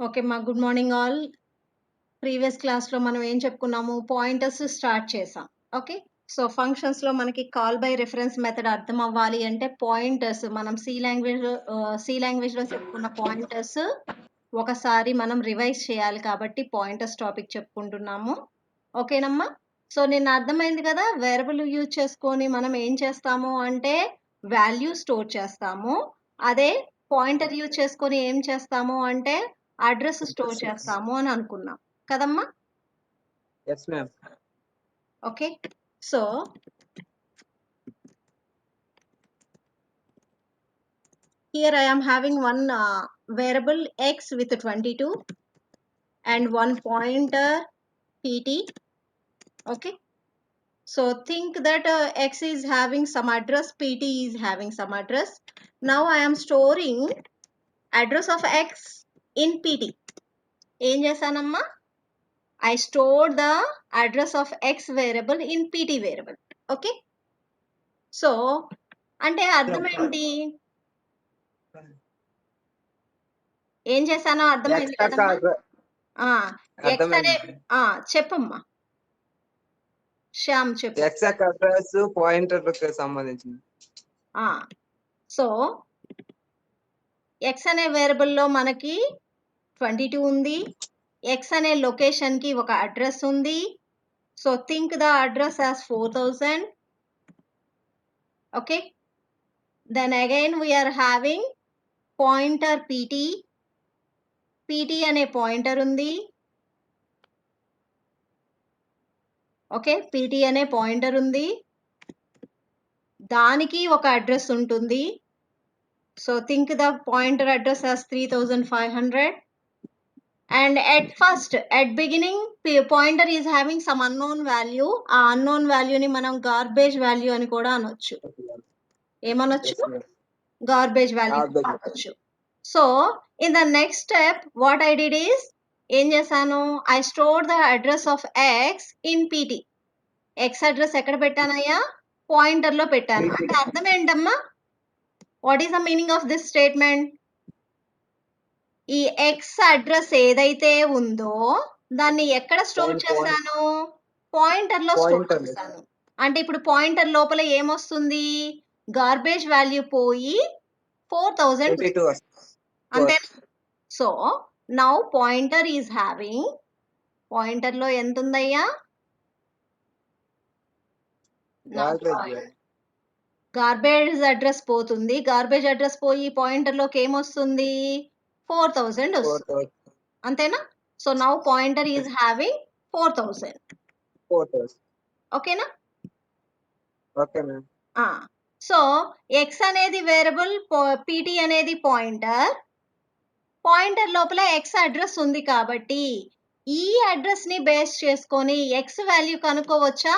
Okay మా good morning all. Previous క్లాస్‌లో మనం ఏం చెప్పుకున్నాము? పాయింటర్స్ స్టార్ట్ చేసాం. ఓకే. సో, ఫంక్షన్స్‌లో మనకి కాల్ బై రిఫరెన్స్ మెథడ్ అర్థం అవ్వాలి అంటే పాయింటర్స్ మనం సి లాంగ్వేజ్‌లో చెప్పుకున్న పాయింటర్స్ ఒకసారి మనం రివైజ్ చేయాలి కాబట్టి పాయింటర్స్ టాపిక్ చెప్పుకుంటున్నాము. ఓకేనమ్మా? సో, నిన్న అర్థమైంది కదా! వేరియబుల్ యూజ్ చేసుకొని మనం ఏం చేస్తాము అంటే వాల్యూ స్టోర్ చేస్తాము. అదే పాయింటర్ యూజ్ చేసుకొని ఏం చేస్తాము అంటే అడ్రెస్ స్టోర్ చేస్తాము అని అనుకున్నాం. కదమ్మా? Yes, ma'am. Okay. So, here I am having one variable x with 22 and one pointer pt. Okay. So think that x is having some address, pt is having some address. Now I am storing address of x in pt. ఏం చేశానమ్మా? I stored the address of x variable in pt variable. Okay. So అంటే అర్థం ఏంటి? ఏం చేశానో అర్థమైంది కదమ్మా? X అనే చెప్పమ్మా శ్యామ్ చెప్పు. X అడ్రస్ పాయింటర్ కి సంబంధించింది. సో ఎక్స్ అనే వేరియబుల్ లో మనకి 22 ఉంది. ఎక్స్ అనే లొకేషన్ కి ఒక అడ్రస్ ఉంది. So think the address as 4000. Okay. Then again we are having pointer PT. PT అనే పాయింటర్ ఉంది. ఓకే. పిటి అనే పాయింటర్ ఉంది, దానికి ఒక అడ్రస్ ఉంటుంది. So think the pointer address as 3500. And at beginning pointer is having some unknown value. ఆ unknown value ని మనం garbage value అని కూడా అనొచ్చు. ఏమనొచ్చు? Garbage value అనొచ్చు. So in the next step what I did is ఏం చేశాను? I stored the address of x in pt. x address ఎక్కడ పెట్టానయ్యా? పాయింటర్ లో పెట్టాను. అంటే అర్థం ఏంటమ్మా? What is the meaning of this statement? ఈ ఎక్స్ అడ్రస్ ఏదైతే ఉందో దాన్ని ఎక్కడ స్టోర్ చేశాను? పాయింటర్ లో స్టోర్ చేశాను. అంటే ఇప్పుడు పాయింటర్ లోపల ఏమొస్తుంది? గార్బేజ్ వాల్యూ పోయి 4000 అంతే. So now pointer is having, pointer లో ఎంత ఉందయ్యా? గార్బేజ్ అడ్రస్ పోతుంది. గార్బేజ్ అడ్రస్ పోయి పాయింటర్ లోకి ఏమొస్తుంది? 4000 వస్తుంది. అంతేనా? So now pointer is having 4000. ఓకేనా? Okay ma'am. సో ఎక్స్ అనేది వేరియబుల్, పిటి అనేది పాయింటర్. పాయింటర్ లోపల ఎక్స్ అడ్రస్ ఉంది కాబట్టి ఈ అడ్రస్ ని బేస్ చేసుకొని ఎక్స్ వాల్యూ కనుక్కోవచ్చా?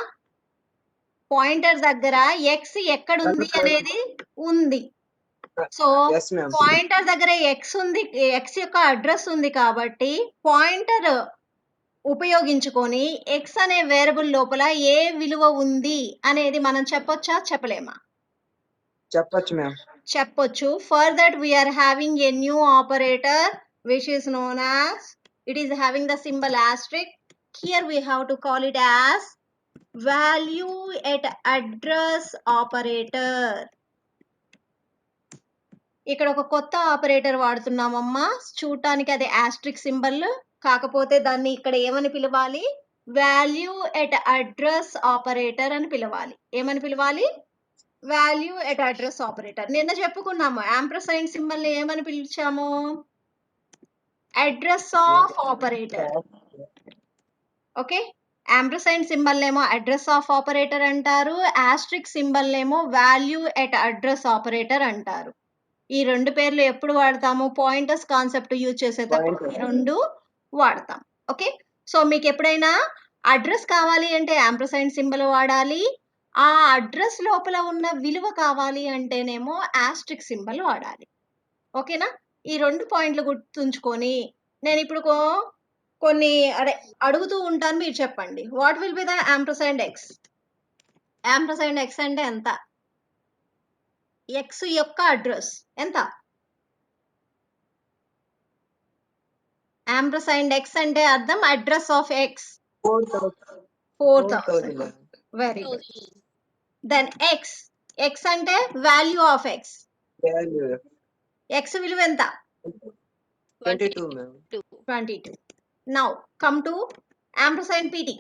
పాయింటర్ దగ్గర ఎక్స్ ఎక్కడ ఉంది అనేది ఉంది. సో పాయింటర్ దగ్గర ఎక్స్ ఉంది, ఎక్స్ యొక్క అడ్రస్ ఉంది కాబట్టి పాయింటర్ ఉపయోగించుకొని ఎక్స్ అనే వేరియబుల్ లోపల ఏ విలువ ఉంది అనేది మనం చెప్పొచ్చా? చెప్పలేమా? చెప్పొచ్చు మ్యామ్. చెప్పొచ్చు. For that we are having a new operator which is known as, it is having the symbol asterisk. Here we have to call it as value at address operator. ఇక్కడ ఒక కొత్త ఆపరేటర్ వాడుతున్నామమ్మా. చూడటానికి అది Austric symbol, కాకపోతే దాన్ని ఇక్కడ ఏమని పిలవాలి? వాల్యూ ఎట్ అడ్రస్ ఆపరేటర్ అని పిలవాలి. ఏమని పిలవాలి? Value at address operator. నిన్న చెప్పుకున్నాము యాంప్రసైండ్ సింబల్ ని ఏమని పిలిచాము? Address of operator. Okay. Ampersand symbol ఏమో అడ్రస్ ఆఫ్ ఆపరేటర్ అంటారు, ఆస్ట్రిక్ సింబల్ ఏమో వాల్యూ ఎట్ అడ్రస్ ఆపరేటర్ అంటారు. ఈ రెండు పేర్లు ఎప్పుడు వాడతాము? పాయింటర్స్ కాన్సెప్ట్ యూజ్ చేసేటప్పుడు ఈ రెండు వాడతాం. ఓకే. సో మీకు ఎప్పుడైనా అడ్రస్ కావాలి అంటే యాంప్రసైండ్ సింబల్ వాడాలి, ఆ అడ్రస్ లోపల ఉన్న విలువ కావాలి అంటేనేమో ఆస్ట్రిక్ సింబల్ వాడాలి. ఓకేనా? ఈ రెండు పాయింట్లు గుర్తుంచుకొని నేను ఇప్పుడు కొన్ని అడుగుతూ ఉంటాను, మీరు చెప్పండి. What will be the ampersand x? Ampersand x అంటే ఎంత? ఎక్స్ యొక్క అడ్రస్ ఎంత? ampersand x అంటే అర్థం address of x 4,000 4000 ma'am. Very good then x అంటే value of x Value x విలువ ఎంత 22 ma'am. 22 now come to ampersand pt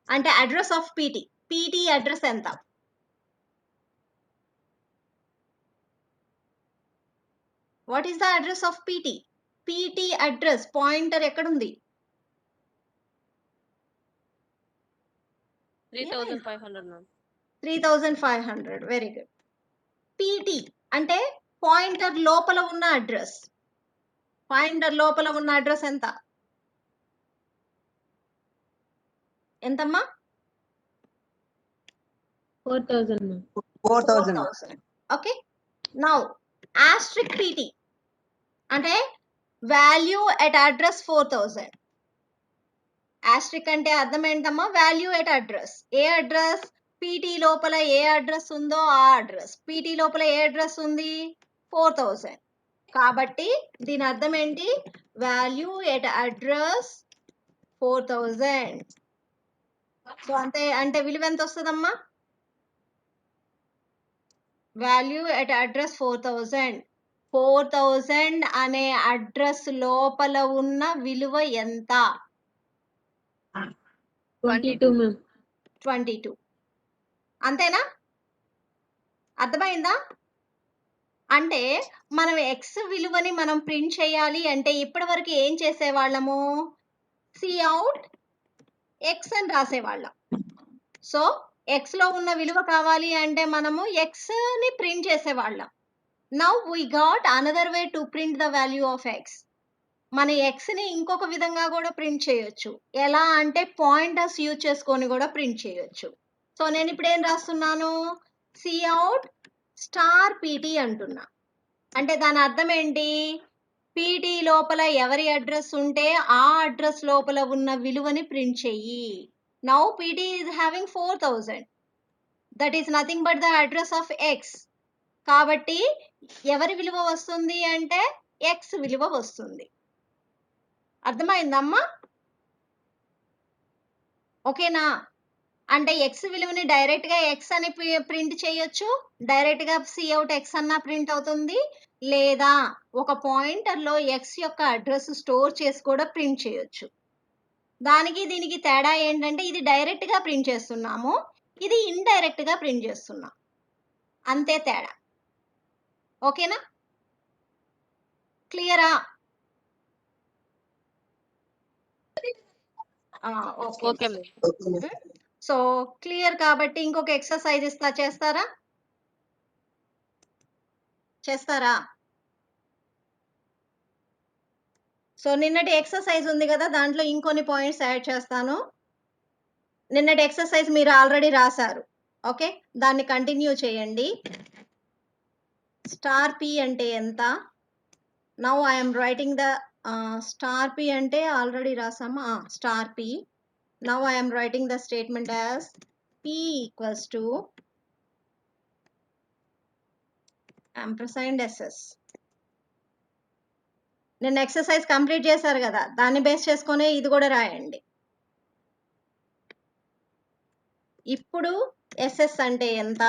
అంటే అడ్రస్ ఆఫ్ pt అడ్రస్ ఎంత what is the address of pt address pointer ఎక్కడుంది 3,500 ma'am. 3500 very good pt అంటే pointer లోపల ఉన్న address ఎంత ఎంతమ్మా 4,000 ma'am. 4,000. Okay now asterisk pt అంటే వాల్యూ ఎట్ అడ్రస్ 4000 asterisk అంటే అర్థం ఏంటమ్మా value at address A address pt లోపల ఏ అడ్రస్ ఉందో ఆ అడ్రస్ pt లోపల ఏ అడ్రస్ ఉంది 4000 కాబట్టి దీని అర్థం ఏంటి వాల్యూ ఎట్ అడ్రస్ 4000 సో అంటే విలువ ఎంత వస్తుందమ్మా వాల్యూ ఎట్ అడ్రస్ 4000 అనే అడ్రస్ లోపల ఉన్న విలువ ఎంత 22 ma'am. 22 అంతేనా అర్థమైందా అంటే మనం x విలువని మనం ప్రింట్ చేయాలి అంటే ఇప్పటి వరకు ఏం చేసేవాళ్ళము cout x అని రాసేవాళ్ళం సో x లో ఉన్న విలువ కావాలి అంటే మనము x ని ప్రింట్ చేసేవాళ్ళం now we got another way to print the value of x మన x ని ఇంకొక విధంగా కూడా ప్రింట్ చేయొచ్చు ఎలా అంటే పాయింటర్స్ యూజ్ చేసుకొని కూడా ప్రింట్ చేయొచ్చు సో నేను ఇప్పుడు ఏం రాస్తున్నాను cout స్టార్ pt అంటున్నా అంటే దాని అర్థం ఏంటి pt లోపల ఎవరి అడ్రస్ ఉంటే ఆ అడ్రస్ లోపల ఉన్న విలువని ప్రింట్ చెయ్యి now pt is having 4000 that is nothing but the address of x కాబట్టి ఎవరి విలువ వస్తుంది అంటే x విలువ వస్తుంది అర్థమైందమ్మా ఓకేనా అంటే x విలువని డైరెక్ట్ గా x అని ప్రింట్ చేయొచ్చు డైరెక్ట్ గా cout x అన్న ప్రింట్ అవుతుంది లేదా ఒక పాయింటర్ లో x యొక్క అడ్రస్ స్టోర్ చేసి కూడా ప్రింట్ చేయొచ్చు దానికి దీనికి తేడా ఏంటంటే ఇది డైరెక్ట్ గా ప్రింట్ చేస్తున్నాము ఇది ఇండైరెక్ట్ గా ప్రింట్ చేస్తున్నాం అంతే తేడా ఓకేనా క్లియరా okay Okay ma'am. Okay ma'am. So clear కాబట్టి ఇంకొక ఎక్సర్సైజ్ ఇస్తా చేస్తారా సో నిన్నటి ఎక్సర్సైజ్ ఉంది కదా దాంట్లో ఇంకొన్ని పాయింట్స్ యాడ్ చేస్తాను నిన్నటి ఎక్సర్సైజ్ మీరు ఆల్రెడీ రాశారు ఓకే దాన్ని కంటిన్యూ చేయండి స్టార్ p అంటే ఎంత now I'm writing the star p అంటే ఆల్రెడీ రాసామా star p now I'm writing the statement as p equals to ampersand ss నేను ఎక్సర్సైజ్ కంప్లీట్ చేశారు కదా దాన్ని బేస్ చేసుకొని ఇది కూడా రాయండి ఇప్పుడు ss అంటే ఎంత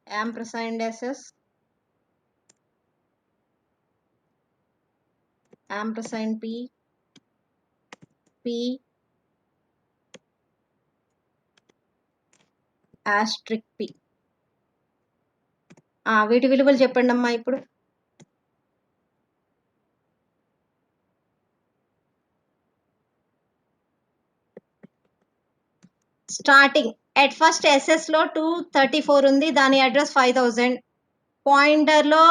ampersand ss ampersand p asterisk p వీటి విలువలు చెప్పండి అమ్మా ఇప్పుడు స్టార్టింగ్ ఎట్ ఫస్ట్ ss లో 234 ఉంది దాని అడ్రస్ 5000 పాయింటర్ లో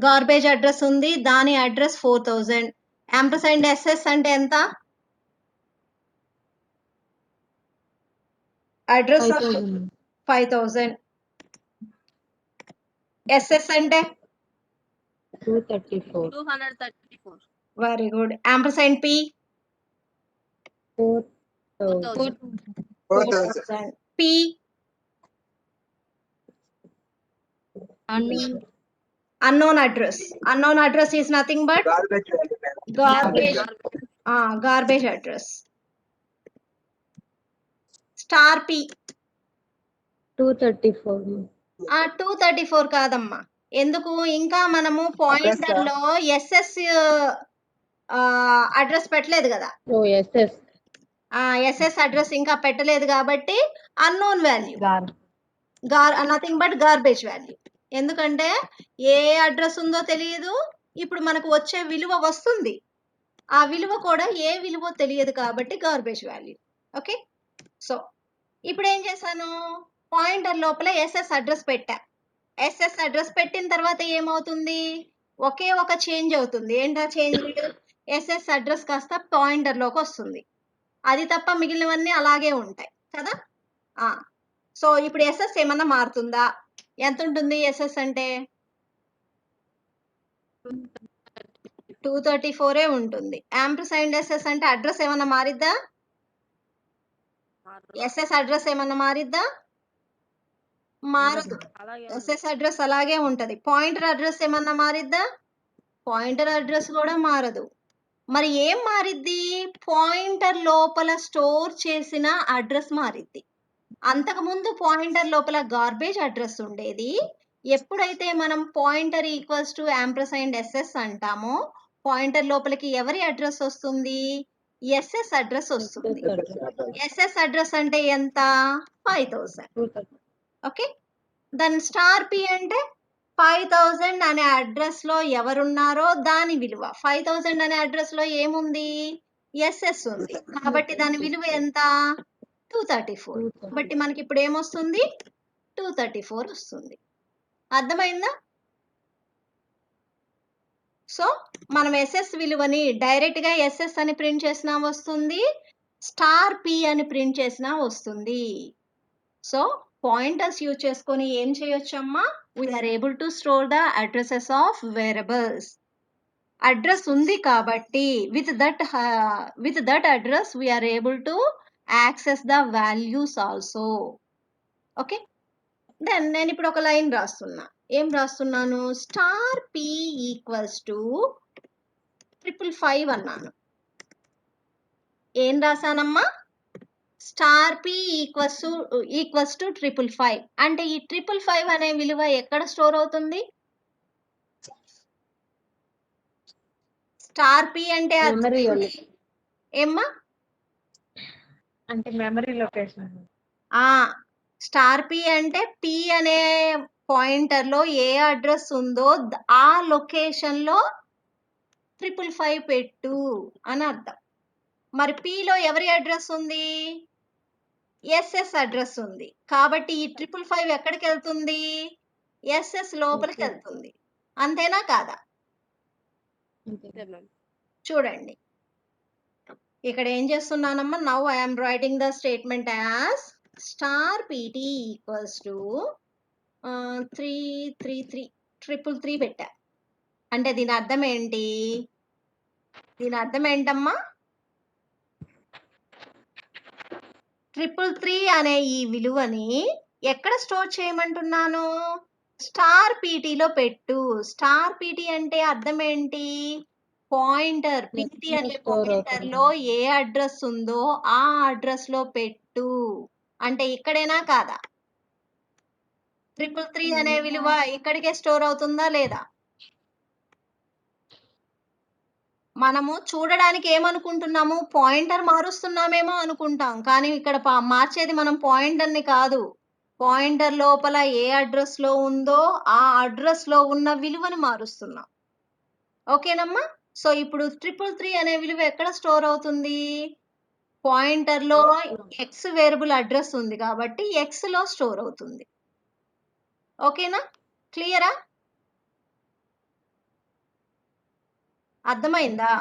గార్బేజ్ అడ్రస్ ఉంది దాని అడ్రస్ 4000 ampersand ss అంటే ఎంత అడ్రస్ 5,000. 5000 ss అంటే 234. 234. Very good ampersand p 4,000. 4,000. p unknown address. Unknown address is nothing but Garbage value, madam. garbage address. Star P. 234 ma'am. 234 కాదమ్మా, ఎందుకు ఇంకా మనము పాయింటర్ లో ఎస్ఎస్ అడ్రస్ పెట్టలేదు కదా. Oh, SS. ఎస్ఎస్ అడ్రస్ ఇంకా పెట్టలేదు కాబట్టి unknown value, Gar. Nothing but garbage value. ఎందుకంటే ఏ అడ్రస్ ఉందో తెలియదు, ఇప్పుడు మనకు వచ్చే విలువ వస్తుంది, ఆ విలువ కూడా ఏ విలువ తెలియదు కాబట్టి గార్బేజ్ వాల్యూ. ఓకే, సో ఇప్పుడు ఏం చేశాను, పాయింటర్ లోపల ఎస్ఎస్ అడ్రస్ పెట్టా. ఎస్ఎస్ అడ్రస్ పెట్టిన తర్వాత ఏమవుతుంది, ఒకే ఒక చేంజ్ అవుతుంది. ఏంటా చేంజ్, ఎస్ఎస్ అడ్రస్ కాస్త పాయింటర్ లోకి వస్తుంది, అది తప్ప మిగిలినవన్నీ అలాగే ఉంటాయి కదా. సో ఇప్పుడు ఎస్ఎస్ ఏమన్నా మారుతుందా, ఎంత ఉంటుంది ఎస్ఎస్ అంటే 234 ఉంటుంది. యాంప్రసైండ్ ఎస్ఎస్ అంటే అడ్రస్ ఏమన్నా మారిద్దా, ఎస్ఎస్ అడ్రస్ ఏమన్నా మారిద్దా, మారదు. ఎస్ఎస్ అడ్రస్ అలాగే ఉంటది. పాయింటర్ అడ్రస్ ఏమన్నా మారిద్దా, పాయింటర్ అడ్రస్ కూడా మారదు. మరి ఏం మారిద్ది, పాయింటర్ లోపల స్టోర్ చేసిన అడ్రస్ మారిద్ది. అంతకుముందు పాయింటర్ లోపల గార్బేజ్ అడ్రస్ ఉండేది. ఎప్పుడైతే మనం pointer equals to ampersand SS అంటామో, పాయింటర్ లోపలికి ఎవరి అడ్రస్ వస్తుంది, ఎస్ఎస్ అడ్రస్ వస్తుంది. ఎస్ఎస్ అడ్రస్ అంటే ఎంత, 5000. ఓకే, దాని స్టార్ పి అంటే 5000 అనే అడ్రస్ లో ఎవరున్నారో దాని విలువ. 5000 అనే అడ్రస్ లో ఏముంది, ఎస్ఎస్ ఉంది, కాబట్టి దాని విలువ ఎంత, 234. కాబట్టి మనకి ఇప్పుడు ఏమొస్తుంది, 234 వస్తుంది. అర్థమైందా. సో మనం ఎస్ఎస్ విలువని డైరెక్ట్ గా ఎస్ఎస్ అని ప్రింట్ చేసినా వస్తుంది, స్టార్ పి అని ప్రింట్ చేసినా వస్తుంది. సో పాయింటర్స్ యూజ్ చేసుకొని ఏం చేయొచ్చమ్మా, we are able to store the addresses of variables. Address ఉంది కాబట్టి with that address we are able to access the values also. Okay, then నేను ఇప్పుడు ఒక లైన్ రాస్తున్నా. ఏం రాస్తున్నాను, స్టార్ పి ఈక్వల్స్ టు 555 అన్నాను. ఏం రాసానమ్మా, స్టార్ పి ఈక్వల్స్ టు 555. అంటే ఈ 555 అనే విలువ ఎక్కడ స్టోర్ అవుతుంది, స్టార్ పి అంటే ఏమ్మా, అంటే మెమరీ లొకేషన్. స్టార్ పి అంటే పి అనే పాయింటర్ లో ఏ అడ్రస్ ఉందో ఆ లొకేషన్ లో 555 పెట్టు అని అర్థం. మరి పి లో ఎవరి అడ్రస్ ఉంది, ఎస్ఎస్ అడ్రస్ ఉంది, కాబట్టి ఈ 555 ఎక్కడికి వెళ్తుంది, ఎస్ఎస్ లోపలికి వెళ్తుంది. అంతేనా కాదా, చూడండి ఇక్కడ ఏం చేస్తున్నానమ్మా, now I'm writing the statement as star PT equals to 333 పెట్టా. అంటే దీని అర్థం ఏంటి, దీని అర్థం ఏంటమ్మా, 333 అనే ఈ విలువని ఎక్కడ స్టోర్ చేయమంటున్నాను, స్టార్ పీటీలో పెట్టు. స్టార్ పీటీ అంటే అర్థం ఏంటి, పాయింటర్, పీటీ అనే పాయింటర్ లో ఏ అడ్రస్ ఉందో ఆ అడ్రస్ లో పెట్టు. అంటే ఇక్కడేనా కాదా, 333 అనే విలువ ఇక్కడికే స్టోర్ అవుతుందా లేదా. మనము చూడడానికి ఏమనుకుంటున్నాము, పాయింటర్ మారుస్తున్నామేమో అనుకుంటాం, కానీ ఇక్కడ మార్చేది మనం పాయింటర్ని కాదు, పాయింటర్ లోపల ఏ అడ్రస్ లో ఉందో ఆ అడ్రస్ లో ఉన్న విలువని మారుస్తున్నాం. ఓకేనమ్మా. సో ఇప్పుడు 333 అనే విలువ ఎక్కడ స్టోర్ అవుతుంది, పాయింటర్ లో ఎక్స్ వేరియబుల్ అడ్రస్ ఉంది కాబట్టి ఎక్స్ లో స్టోర్ అవుతుంది. ఓకేనా, క్లియరా, అర్థమైందా.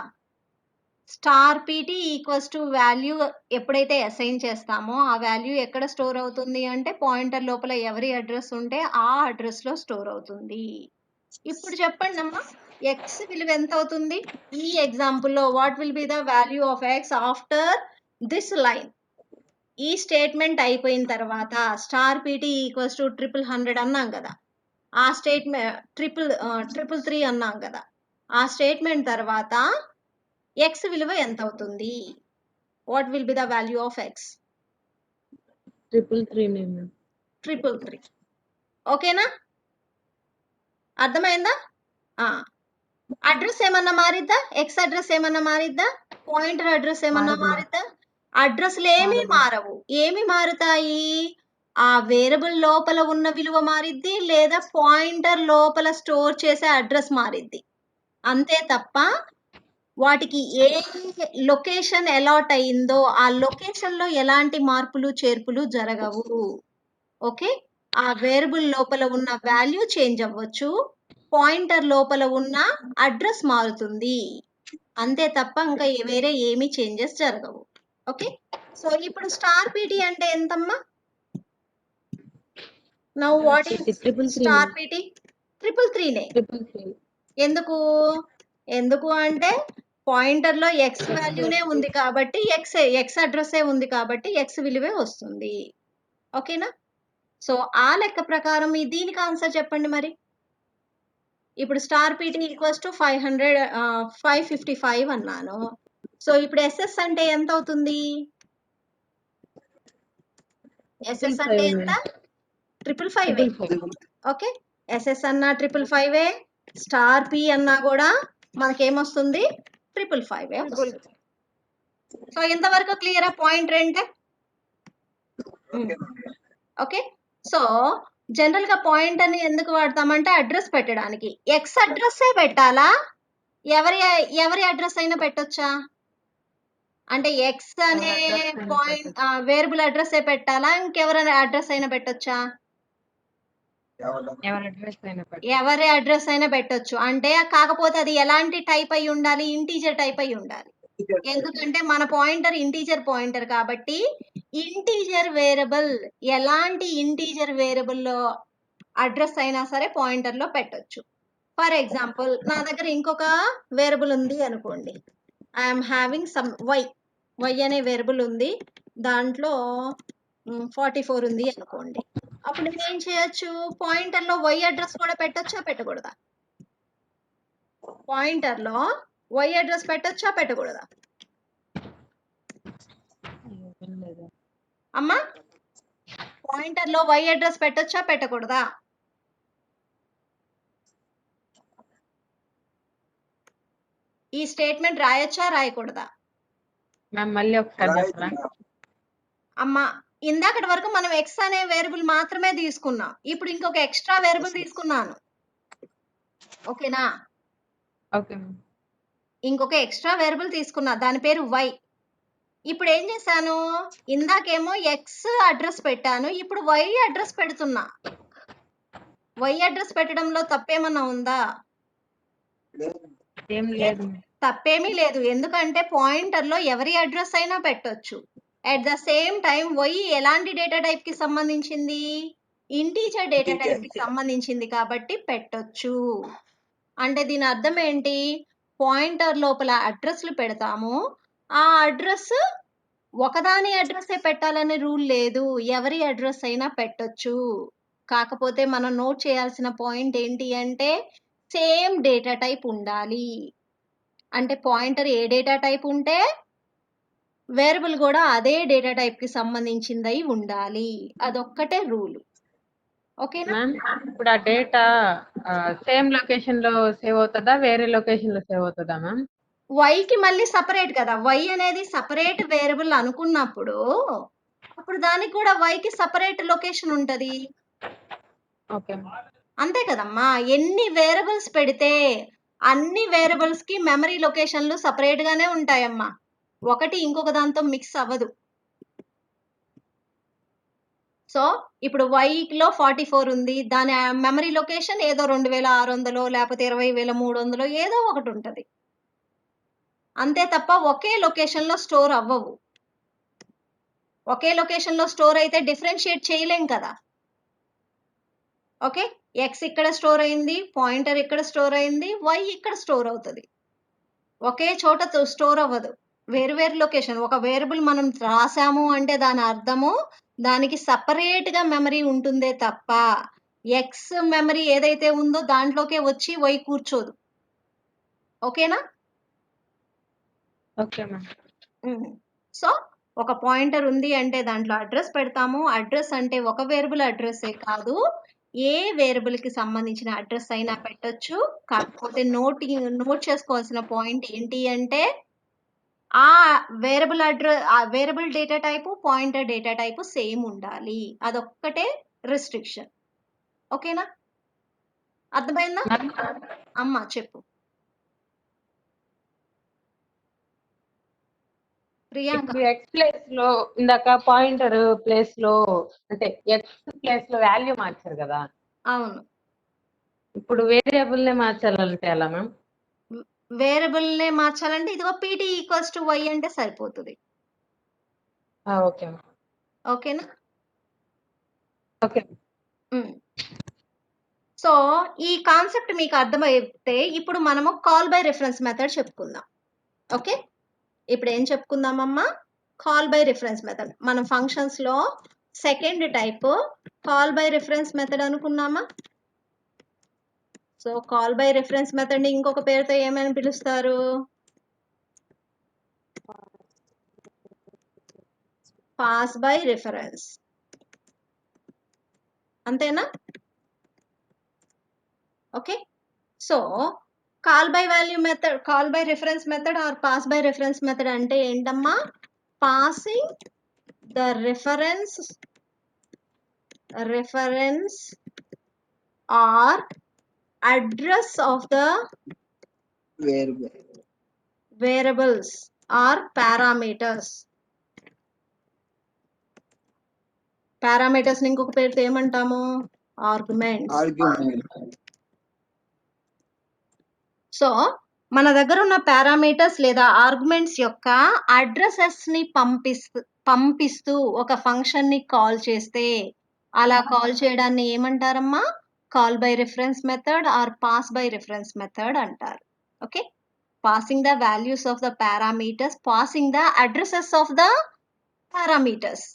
Star PT equals to value ఎప్పుడైతే అసైన్ చేస్తామో ఆ వాల్యూ ఎక్కడ స్టోర్ అవుతుంది అంటే పాయింటర్ లోపల ఎవరి అడ్రస్ ఉంటే ఆ అడ్రస్ లో స్టోర్ అవుతుంది. ఇప్పుడు చెప్పండి అమ్మా, ఎక్స్ విలువ ఎంత అవుతుంది, ఈ ఎగ్జాంపుల్ లో what will be the value of X after this line. ఈ స్టేట్మెంట్ అయిపోయిన తర్వాత స్టార్ పీటీ ఈక్వల్స్ టు 100 అన్నాం కదా, ఆ స్టేట్మెంట్ ట్రిపుల్ 3 అన్నాం కదా, ఆ స్టేట్మెంట్ తర్వాత ఎక్స్ విలువ ఎంత అవుతుంది? What will be the value of X? 333 ma'am. 333. ఓకేనా? అర్థమైందా? అడ్రస్ ఏమన్నా మారిద్దా? ఎక్స్ అడ్రస్ ఏమన్నా మారిద్దా? పాయింటర్ అడ్రస్ ఏమన్నా మారదు. మారిద్దా? అడ్రస్లు ఏమీ మారదు. మారవు. ఏమి మారుతాయి? ఆ వేరియబుల్ లోపల ఉన్న విలువ మారిద్ది, లేదా పాయింటర్ లోపల స్టోర్ చేసే అడ్రస్ మారిద్ది. అంతే తప్ప వాటికి ఏ లొకేషన్ అలాట్ అయిందో ఆ లొకేషన్ లో ఎలాంటి మార్పులు చేర్పులు జరగవు. ఓకే, ఆ వేరియబుల్ లోపల ఉన్న వాల్యూ చేంజ్ అవ్వచ్చు, పాయింటర్ లోపల ఉన్న అడ్రస్ మారుతుంది, అంతే తప్ప ఇంకా వేరే ఏమీ చేంజెస్ జరగవు. ఓకే, సో ఇప్పుడు స్టార్ పిటి అంటే ఎంతమ్మా? Now what is 333 star PT? 333నే. 333. ఎందుకు? ఎందుకు అంటే పాయింటర్ లో ఎక్స్ వాల్యూనే ఉంది కాబట్టి, ఎక్స్ అడ్రస్సే ఉంది కాబట్టి ఎక్స్ విలువే వస్తుంది. ఓకేనా? సో ఆ లెక్క ప్రకారం దీనికి ఆన్సర్ చెప్పండి మరి. ఇప్పుడు స్టార్ పిటి ఈక్వల్స్ టు 555 అన్నాను. సో ఇప్పుడు ఎస్ఎస్ అంటే ఎంత అవుతుంది? ఎస్ఎస్ అంటే ఎంత? 555. ఓకే, ఎస్ఎస్ అన్నా 555, స్టార్ పి అన్నా కూడా మనకేమొస్తుంది? 555. సో ఇంతవరకు క్లియరా పాయింట్ అంటే? ఓకే, సో జనరల్ గా పాయింట్ అని ఎందుకు వాడతామంటే అడ్రస్ పెట్టడానికి. ఎక్స్ అడ్రస్సే పెట్టాలా? ఎవరి అడ్రస్ అయినా పెట్టొచ్చా? అంటే ఎక్స్ అనే పాయింట్ వేరియబుల్ అడ్రస్ పెట్టాలా, ఇంకెవరైనా అడ్రస్ అయినా పెట్టొచ్చా? ఎవరి అడ్రస్ అయినా పెట్టు. ఎవరి అడ్రస్ అయినా పెట్టొచ్చు. అంటే కాకపోతే అది ఎలాంటి టైప్ అయి ఉండాలి? ఇంటీజర్ టైప్ అయి ఉండాలి. ఎందుకంటే మన పాయింటర్ ఇంటీజర్ పాయింటర్ కాబట్టి ఇంటీజర్ వేరియబుల్, ఎలాంటి ఇంటీజర్ వేరియబుల్ లో అడ్రస్ అయినా సరే పాయింటర్ లో పెట్టొచ్చు. ఫర్ ఎగ్జాంపుల్ నా దగ్గర ఇంకొక వేరియబుల్ ఉంది అనుకోండి, ఐఎమ్ హ్యావింగ్ సమ్ వై అనే వేరియబుల్ ఉంది, దాంట్లో 44 ఉంది అనుకోండి. అప్పుడు నేను ఏం చేయొచ్చు? పాయింటర్ లో వై అడ్రస్ కూడా పెట్టొచ్చా పెట్టకూడదా? పాయింటర్ లో వై అడ్రస్ పెట్టొచ్చా పెట్టకూడదా అమ్మా? పాయింటర్ లో వై అడ్రస్ పెట్టొచ్చా పెట్టకూడదా? ఈ స్టేట్మెంట్ రాయొచ్చా రాయకూడదా? మ్యామ్ మళ్ళీ ఒకసారి చెప్పరా? అమ్మా, ఇందాకటి వరకు మనం ఎక్స్ అనే వేరియబుల్ మాత్రమే తీసుకున్నాం, ఇప్పుడు ఇంకొక ఎక్స్ట్రా వేరియబుల్ తీసుకున్నాను. ఓకేనా? Okay ma'am. ఇంకొక ఎక్స్ట్రా వేరియబుల్ తీసుకున్నా, దాని పేరు వై. ఇప్పుడు ఏం చేశాను? ఇందాకేమో ఎక్స్ అడ్రస్ పెట్టాను, ఇప్పుడు వై అడ్రస్ పెడుతున్నా. వై అడ్రస్ పెట్టడంలో తప్పేమన్నా ఉందా? ఏం లేదు. తప్పేమీ లేదు, ఎందుకంటే పాయింటర్ లో ఎవరి అడ్రస్ అయినా పెట్టొచ్చు. At the same time y ఎలాంటి డేటా టైప్ కి సంబంధించింది? ఇంటీజర్ డేటా టైప్ కి సంబంధించింది కాబట్టి పెట్టొచ్చు. అంటే దీని అర్థం ఏంటి? పాయింటర్ లోపల అడ్రస్లు పెడతాము, ఆ అడ్రస్ ఒకదాని అడ్రస్ పెట్టాలనే రూల్ లేదు, ఎవరి అడ్రస్ అయినా పెట్టొచ్చు. కాకపోతే మనం నోట్ చేయాల్సిన పాయింట్ ఏంటి అంటే సేమ్ డేటా టైప్ ఉండాలి. అంటే పాయింటర్ ఏ డేటా టైప్ ఉంటే వేరియబుల్ కూడా అదే డేటా టైప్ కి సంబంధించిందై ఉండాలి, అదొక్కటే రూల్. ఓకేనా? మ్యామ్ ఇప్పుడు ఆ డేటా సేమ్ లొకేషన్ లో సేవ్ అవుతుందా, వేరే లొకేషన్ లో సేవ్ అవుతుందా మ్యామ్? వైకి మళ్ళీ సపరేట్ కదా, వై అనేది సపరేట్ వేరియబుల్ అనుకున్నప్పుడు అప్పుడు దానికి కూడా వైకి సపరేట్ లొకేషన్ ఉంటది. ఓకే. అంతే కదమ్మా, ఎన్ని వేరియబుల్స్ పెడితే అన్ని వేరియబుల్స్ కి మెమరీ లొకేషన్లు సపరేట్ గానే ఉంటాయమ్మా, ఒకటి ఇంకొక దాంతో మిక్స్ అవ్వదు. సో ఇప్పుడు వైలో 44 ఉంది, దాని మెమరీ లొకేషన్ ఏదో 2600 లేకపోతే 20300 ఏదో ఒకటి ఉంటది, అంతే తప్ప ఒకే లొకేషన్ లో స్టోర్ అవ్వవు. ఒకే లొకేషన్ లో స్టోర్ అయితే డిఫరెన్షియేట్ చేయలేం కదా. ఓకే, ఎక్స్ ఇక్కడ స్టోర్ అయింది, పాయింటర్ ఇక్కడ స్టోర్ అయింది, వై ఇక్కడ స్టోర్ అవుతుంది, ఒకే చోట స్టోర్ అవ్వదు, వేరు వేరు లొకేషన్. ఒక వేరియబుల్ మనం రాసాము అంటే దాని అర్థము దానికి సపరేట్ గా మెమరీ ఉంటుందే తప్ప ఎక్స్ మెమరీ ఏదైతే ఉందో దాంట్లోకే వచ్చి పోయి కూర్చోదు. ఓకేనా? Okay ma'am. సో ఒక పాయింటర్ ఉంది అంటే దాంట్లో అడ్రస్ పెడతాము. అడ్రస్ అంటే ఒక వేరియబుల్ అడ్రస్సే కాదు, ఏ వేరియబుల్ కి సంబంధించిన అడ్రస్ అయినా పెట్టొచ్చు. కాకపోతే నోట్ చేసుకోవాల్సిన పాయింట్ ఏంటి అంటే ఆ variable data type, pointer data type same ఉండాలి. అదొక్కటే రిస్ట్రిక్షన్. ఓకేనా? అర్థమైందా? అమ్మ చెప్పు ప్రియాంక. ఇప్పుడు ఎక్స్ ప్లేస్ లో ఇందాక పాయింటర్ ప్లేస్ లో అంటే ఎక్స్ ప్లేస్ లో వాల్యూ మార్చారు కదా, అవును, ఇప్పుడు వేరియబుల్ నే మార్చాలంటే ఎలా మ్యామ్? వేరియబుల్ నే మార్చాలంటే ఇదిగో పీటీ ఈక్వల్స్ టు వై అంటే సరిపోతుంది. Okay ma'am. ఓకేనా? ఓకే. సో ఈ కాన్సెప్ట్ మీకు అర్థమైతే ఇప్పుడు మనము కాల్ బై రిఫరెన్స్ మెథడ్ చెప్పుకుందాం. ఓకే, ఇప్పుడు ఏం చెప్పుకుందామమ్మా? Call by reference method. మనం ఫంక్షన్స్ లో second type call by reference method అనుకున్నామా? So call by reference method ని ఇంకొక పేరుతో ఏమని పిలుస్తారు? Pass by reference. అంతేనా? Okay, so call by reference method or pass by reference method అంటే ఏంటమ్మా? Passing the reference or address of the variables or parameters. Parameters ని ఇంకొక పేరుతో ఏమంటాము? ఆర్గ్యుమెంట్స్. సో మన దగ్గర ఉన్న పారామీటర్స్ లేదా ఆర్గ్యుమెంట్స్ యొక్క అడ్రసెస్ ని పంపిస్తూ ఒక ఫంక్షన్ ని కాల్ చేస్తే అలా కాల్ చేయడాన్ని ఏమంటారమ్మా? Call by reference method or pass by reference method అంటారు. Okay, passing the values of the parameters, passing the addresses of the parameters.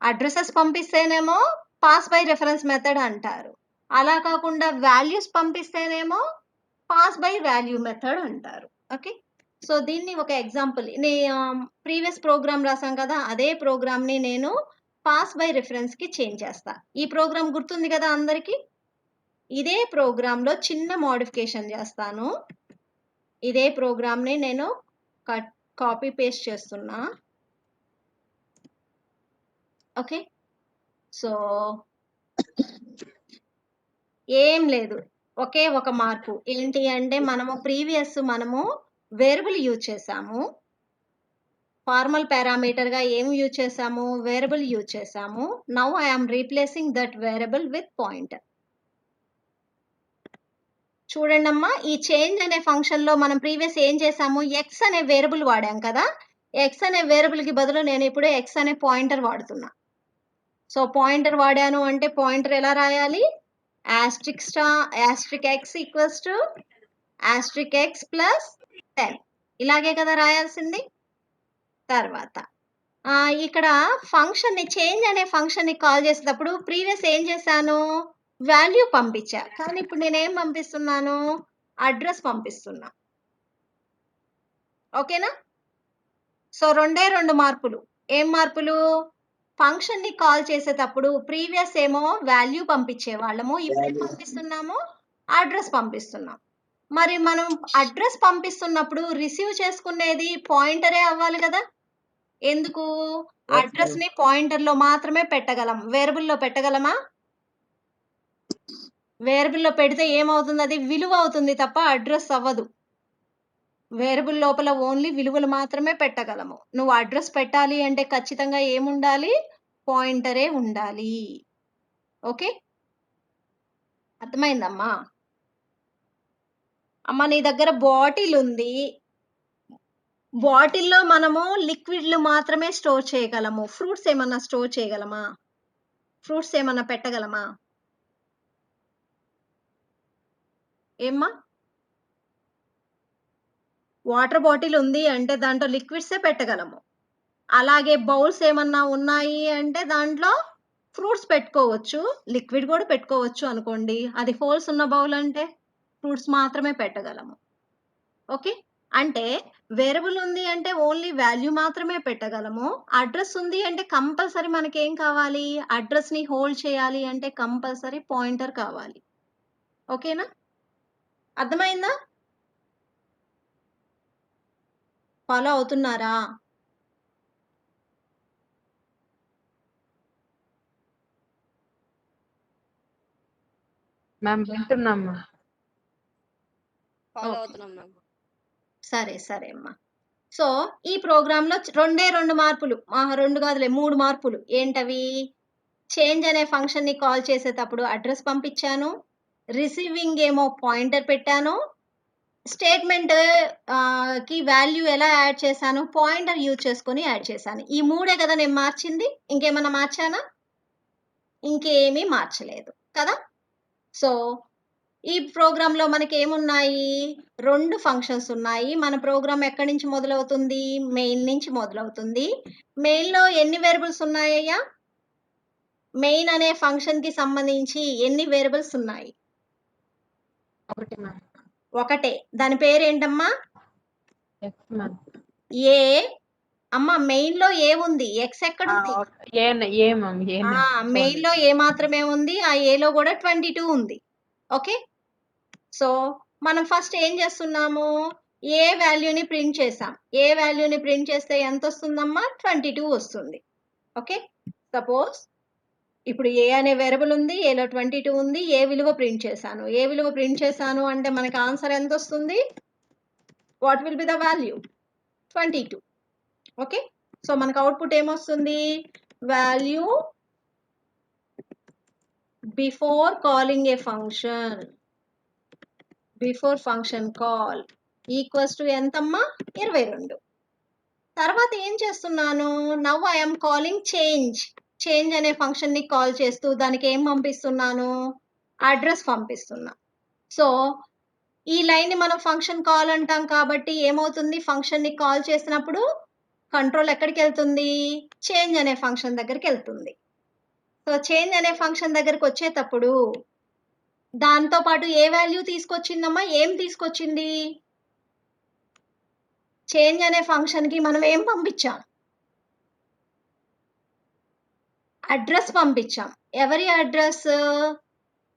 Addresses పంపిస్తేనేమో పాస్ బై రిఫరెన్స్ మెథడ్ అంటారు. అలా కాకుండా వాల్యూస్ పంపిస్తేనేమో పాస్ బై వాల్యూ మెథడ్ అంటారు. Okay, so దీన్ని ఒక example previous programme రాసాం కదా, అదే ప్రోగ్రామ్ ని నేను పాస్ బై రిఫరెన్స్ కి చేంజ్ చేస్తా. ఈ ప్రోగ్రామ్ గుర్తుంది కదా అందరికి? ఇదే ప్రోగ్రామ్ లో చిన్న మోడిఫికేషన్ చేస్తాను. ఇదే ప్రోగ్రామ్ ని నేను కాపీ పేస్ట్ చేస్తున్నా. ఓకే, సో ఏం లేదు, ఒకే ఒక మార్పు ఏంటి అంటే మనము వేరియబుల్ యూజ్ చేసాము. ఫార్మల్ పారామీటర్ గా ఏం యూజ్ చేసాము? వేరియబుల్ యూజ్ చేసాము. Now I'm replacing that variable with pointer. చూడండి అమ్మా, ఈ చేంజ్ అనే ఫంక్షన్ లో మనం ప్రీవియస్ ఏం చేసాము? ఎక్స్ అనే వేరియబుల్ వాడాం కదా. ఎక్స్ అనే వేరియబుల్ కి బదులు నేను ఇప్పుడు ఎక్స్ అనే పాయింటర్ వాడుతున్నా. సో పాయింటర్ వాడాను అంటే పాయింటర్ ఎలా రాయాలి? *x equals to *x plus 10. ఇలాగే కదా రాయాల్సింది. తర్వాత ఇక్కడ ఫంక్షన్ ని చేంజ్ అనే ఫంక్షన్ ని కాల్ చేసేటప్పుడు ప్రీవియస్ ఏం చేశాను? వాల్యూ పంపించా, కానీ ఇప్పుడు నేనేం పంపిస్తున్నాను? అడ్రస్ పంపిస్తున్నా. ఓకేనా? సో రెండు మార్పులు. ఏం మార్పులు? ఫంక్షన్ ని కాల్ చేసేటప్పుడు ప్రీవియస్ ఏమో వాల్యూ పంపించే వాళ్ళము, ఇప్పుడు పంపిస్తున్నాము అడ్రస్ పంపిస్తున్నాం. మరి మనం అడ్రస్ పంపిస్తున్నప్పుడు రిసీవ్ చేసుకునేది పాయింటరే అవ్వాలి కదా. ఎందుకు? అడ్రస్ ని పాయింటర్ లో మాత్రమే పెట్టగలం, వేరియబుల్ లో పెట్టగలమా? వేరియబుల్ లో పెడితే ఏమవుతుంది? అది విలువ అవుతుంది తప్ప అడ్రస్ అవ్వదు. వేరియబుల్ లోపల ఓన్లీ విలువలు మాత్రమే పెట్టగలము. నువ్వు అడ్రస్ పెట్టాలి అంటే ఖచ్చితంగా ఏముండాలి? పాయింటరే ఉండాలి. ఓకే, అర్థమైందమ్మా? అమ్మ నీ దగ్గర బాటిల్ ఉంది, బాటిల్లో మనము లిక్విడ్లు మాత్రమే స్టోర్ చేయగలము. ఫ్రూట్స్ ఏమన్నా స్టోర్ చేయగలమా? ఫ్రూట్స్ ఏమన్నా పెట్టగలమా? ఏమ్మా? వాటర్ బాటిల్ ఉంది అంటే దాంట్లో లిక్విడ్సే పెట్టగలము. అలాగే బౌల్స్ ఏమన్నా ఉన్నాయి అంటే దాంట్లో ఫ్రూట్స్ పెట్టుకోవచ్చు, లిక్విడ్ కూడా పెట్టుకోవచ్చు అనుకోండి. అది హోల్స్ ఉన్న బౌల్ అంటే ఫ్రూట్స్ మాత్రమే పెట్టగలము. ఓకే, అంటే వేరియబుల్ ఉంది అంటే ఓన్లీ వాల్యూ మాత్రమే పెట్టగలము. అడ్రస్ ఉంది అంటే కంపల్సరీ మనకి ఏం కావాలి, అడ్రస్ ని హోల్డ్ చేయాలి అంటే కంపల్సరీ పాయింటర్ కావాలి. ఓకేనా, అర్థమైందా? ఫాలో అవుతున్నారా? మ్యామ్ వింటున్నాం మ్యామ్. ఫాలో ఓకే, అవుతున్నాం మ్యామ్. సరే సరే అమ్మా. సో ఈ ప్రోగ్రామ్ లో రెండు మార్పులు, 2 కాదులే 3 మార్పులు. ఏంటవి? చేంజ్ అనే ఫంక్షన్ ని కాల్ చేసేటప్పుడు అడ్రస్ పంపించాను, రిసీవింగ్ ఏమో పాయింటర్ పెట్టాను, స్టేట్మెంట్ కి వాల్యూ ఎలా యాడ్ చేశాను, పాయింటర్ యూజ్ చేసుకొని యాడ్ చేశాను. ఈ 3 కదా నేను మార్చింది, ఇంకేమన్నా మార్చానా? ఇంకేమీ మార్చలేదు కదా. సో ఈ ప్రోగ్రామ్ లో మనకి ఏమున్నాయి, 2 ఫంక్షన్స్ ఉన్నాయి. మన ప్రోగ్రామ్ ఎక్కడి నుంచి మొదలవుతుంది, మెయిన్ నుంచి మొదలవుతుంది. మెయిన్ లో ఎన్ని వేరియబుల్స్ ఉన్నాయ్యా? మెయిన్ అనే ఫంక్షన్ కి సంబంధించి ఎన్ని వేరియబుల్స్ ఉన్నాయి? ఒకటి మ్యామ్. ఒకటే. దాని పేరు ఏంటమ్మా? X ma'am. ఏ. అమ్మ మెయిన్ లో ఏ ఉంది, ఎక్స్ ఎక్కడుంది? ఏ మ్యామ్, ఏ మెయిన్ లో ఏ మాత్రమే ఉంది, ఆ ఏలో కూడా 22 ఉంది. ఓకే, సో మనం ఫస్ట్ ఏం చేస్తున్నాము, ఏ వాల్యూని ప్రింట్ చేసాం. ఏ వాల్యూని ప్రింట్ చేస్తే ఎంత వస్తుందమ్మా? 22 వస్తుంది. ఓకే, సపోజ్ ఇప్పుడు ఏ అనే వేరియబుల్ ఉంది, ఏలో 22 ఉంది, ఏ విలువ ప్రింట్ చేశాను. ఏ విలువ ప్రింట్ చేశాను అంటే మనకి ఆన్సర్ ఎంత వస్తుంది? What will be the value? 22. Okay, so మనకు అవుట్పుట్ ఏమొస్తుంది? Value before calling A function, before function call equals to ఎంతమ్మా? 22. తర్వాత ఏం చేస్తున్నాను, now I'm calling change. Change అనే ఫంక్షన్ ని కాల్ చేస్తూ దానికి ఏం పంపిస్తున్నాను? అడ్రస్ పంపిస్తున్నా. సో ఈ లైన్ ని మనం ఫంక్షన్ కాల్ అంటాం కాబట్టి ఏమవుతుంది, ఫంక్షన్ ని కాల్ చేసినప్పుడు కంట్రోల్ ఎక్కడికి వెళ్తుంది? చేంజ్ అనే ఫంక్షన్ దగ్గరికి వెళ్తుంది. సో చేంజ్ అనే ఫంక్షన్ దగ్గరికి వచ్చేటప్పుడు దాంతో పాటు ఏ వాల్యూ తీసుకొచ్చిందమ్మా? ఏం తీసుకొచ్చింది? చేంజ్ అనే ఫంక్షన్ కి మనం ఏం పంపించాం? అడ్రస్ పంపించాం. ఎవరి అడ్రస్?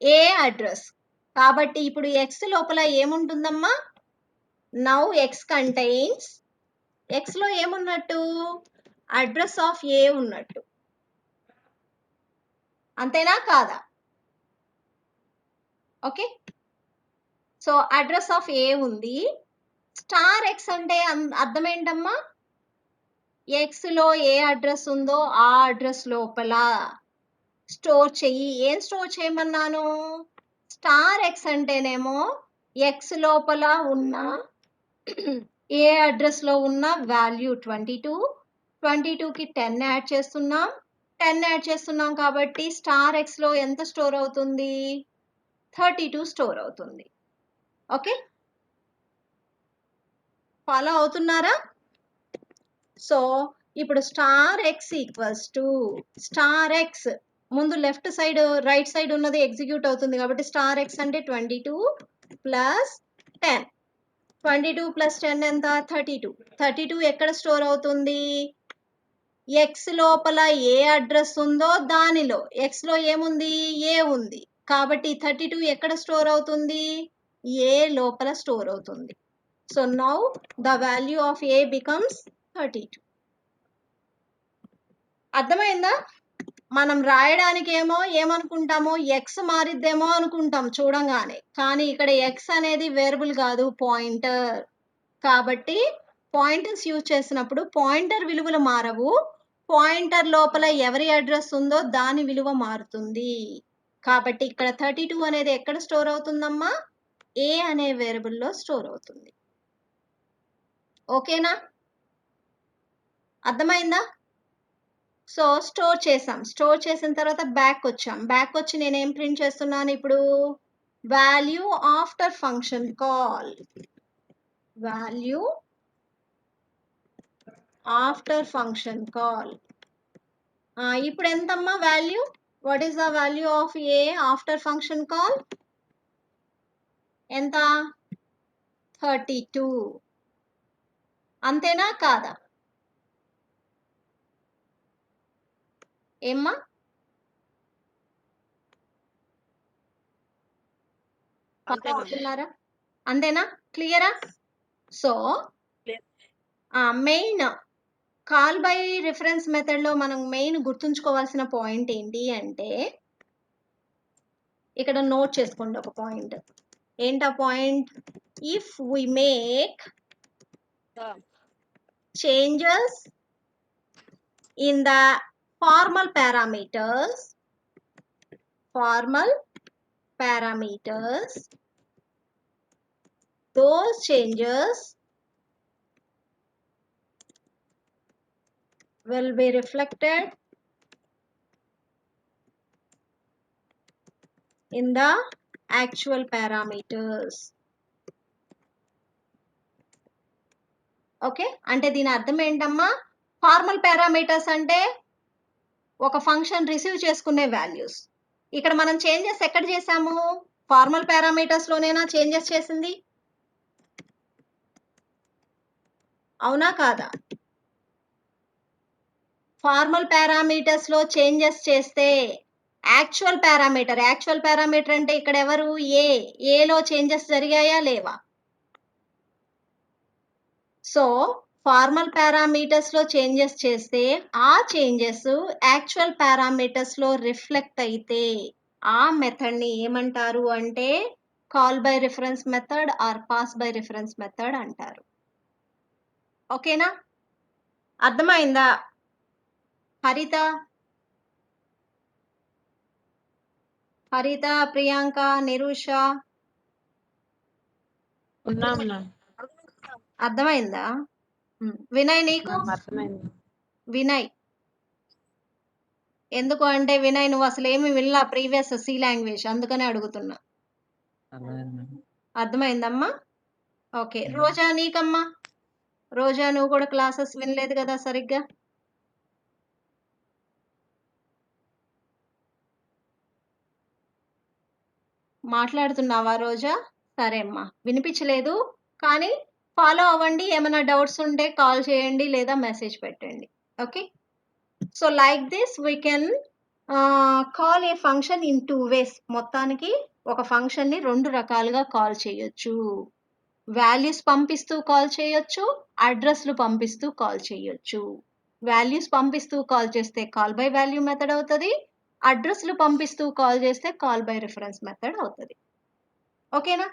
ఏ అడ్రస్. కాబట్టి ఇప్పుడు ఎక్స్ లోపల ఏముంటుందమ్మా? నౌ ఎక్స్ కంటైన్స్, ఎక్స్ లో ఏమున్నట్టు? అడ్రస్ ఆఫ్ ఏ ఉన్నట్టు. అంతేనా కాదా? ఓకే, సో అడ్రస్ ఆఫ్ ఏ ఉంది. స్టార్ ఎక్స్ అంటే అర్థం ఏంటమ్మా? ఎక్స్ లో ఏ అడ్రస్ ఉందో ఆ అడ్రస్ లోపల స్టోర్ చెయ్యి. ఏం స్టోర్ చేయమన్నాను? స్టార్ ఎక్స్ అంటేనేమో ఎక్స్ లోపల ఉన్న ఏ అడ్రస్ లో ఉన్న వాల్యూ 22, 22కి 10 యాడ్ చేస్తున్నాం. 10 యాడ్ చేస్తున్నాం కాబట్టి స్టార్ ఎక్స్ లో ఎంత స్టోర్ అవుతుంది? 32 స్టోర్ అవుతుంది. ఓకే, ఫాలో అవుతున్నారా? సో ఇప్పుడు star X equals to star X ముందు లెఫ్ట్ సైడ్ రైట్ సైడ్ ఉన్నది ఎగ్జిక్యూట్ అవుతుంది కాబట్టి స్టార్ ఎక్స్ అంటే 22 ప్లస్ 10. 22 ప్లస్ 10 ఎంత? 32. 32 ఎక్కడ స్టోర్ అవుతుంది? ఎక్స్ లోపల ఏ అడ్రస్ ఉందో దానిలో. ఎక్స్ లో ఏముంది? ఏ ఉంది. కాబట్టి 32 ఎక్కడ స్టోర్ అవుతుంది? ఏ లోపల స్టోర్ అవుతుంది. So now the value of A becomes 32. అర్థమైందా? మనం రాయడానికి ఏమో ఏమనుకుంటామో ఎక్స్ మారిద్దేమో అనుకుంటాం చూడంగానే, కానీ ఇక్కడ ఎక్స్ అనేది వేరియబుల్ కాదు, పాయింటర్. కాబట్టి పాయింటర్స్ యూజ్ చేసినప్పుడు పాయింటర్ విలువలు మారవు, పాయింటర్ లోపల ఎవరి అడ్రస్ ఉందో దాని విలువ మారుతుంది. కాబట్టి ఇక్కడ 32 అనేది ఎక్కడ స్టోర్ అవుతుందమ్మా? ఏ అనే వేరియబుల్లో స్టోర్ అవుతుంది. ఓకేనా, అర్థమైందా? సో స్టోర్ చేసాం. స్టోర్ చేసిన తర్వాత బ్యాక్ వచ్చాం. బ్యాక్ వచ్చి నేనేం ప్రింట్ చేస్తున్నాను ఇప్పుడు? Value after function call. Value after function call. ఇప్పుడు ఎంతమ్మా value? What is the value of a after function call? ఎంత 32. అంతేనా కాదా? ఏమ్మా? ఫాలో అవుతున్నారా? అంతేనా? క్లియరా? So main call by reference method లో మనం మెయిన్ గుర్తుంచుకోవాల్సిన పాయింట్ ఏంటి అంటే, ఇక్కడ నోట్ చేసుకోండి ఒక పాయింట్. ఏంటా point? If we make changes in the formal parameters, those changes will be reflected in the actual parameters. Okay, అంటే దీని అర్థం ఏంటమ్మా? ఫార్మల్ పారామీటర్స్ అంటే ఒక ఫంక్షన్ రిసీవ్ చేసుకునే వాల్యూస్. ఇక్కడ మనం చేంజెస్ ఎక్కడ చేసాము? ఫార్మల్ పారామీటర్స్ లోనేనా చేంజెస్ చేసింది? అవునా కాదా? ఫార్మల్ పారామీటర్స్ లో చేంజెస్ చేస్తే యాక్చువల్ పారామీటర్ అంటే ఇక్కడ ఎవరు? ఏలో చేంజెస్ జరిగాయా లేవా? సో ఫార్మల్ పారామీటర్స్ లో చేంజెస్ చేస్తే ఆ చేంజెస్ యాక్చువల్ పారామీటర్స్ లో రిఫ్లెక్ట్ అయితే ఆ మెథడ్ ని ఏమంటారు అంటే call by reference method or pass by reference method అంటారు. ఓకేనా? అర్థమైందా? హరిత, ప్రియాంక, నిరూష అర్థమైందా? వినయ్, నీకు? అర్థమైంది. వినయ్, ఎందుకు అంటే వినయ్ నువ్వు అసలు ఏమి వినలా ప్రీవియస్ సి లాంగ్వేజ్, అందుకనే అడుగుతున్నా. అర్థమైందమ్మా? ఓకే. రోజా, నీకమ్మా? రోజా, నువ్వు కూడా క్లాసెస్ వినలేదు కదా సరిగ్గా? మాట్లాడుతున్నావా రోజా? సరే అమ్మా, వినిపించలేదు కానీ ఫాలో అవ్వండి. ఏమైనా డౌట్స్ ఉంటే కాల్ చేయండి లేదా మెసేజ్ పెట్టండి. Okay, so like this we can call A function in 2 ways. మొత్తానికి ఒక ఫంక్షన్ ని 2 రకాలుగా కాల్ చేయొచ్చు. వాల్యూస్ పంపిస్తూ కాల్ చేయొచ్చు, అడ్రస్లు పంపిస్తూ కాల్ చేయొచ్చు. వాల్యూస్ పంపిస్తూ కాల్ చేస్తే కాల్ బై వాల్యూ మెథడ్ అవుతుంది, అడ్రస్లు పంపిస్తూ కాల్ చేస్తే కాల్ బై రిఫరెన్స్ మెథడ్ అవుతుంది. ఓకేనా?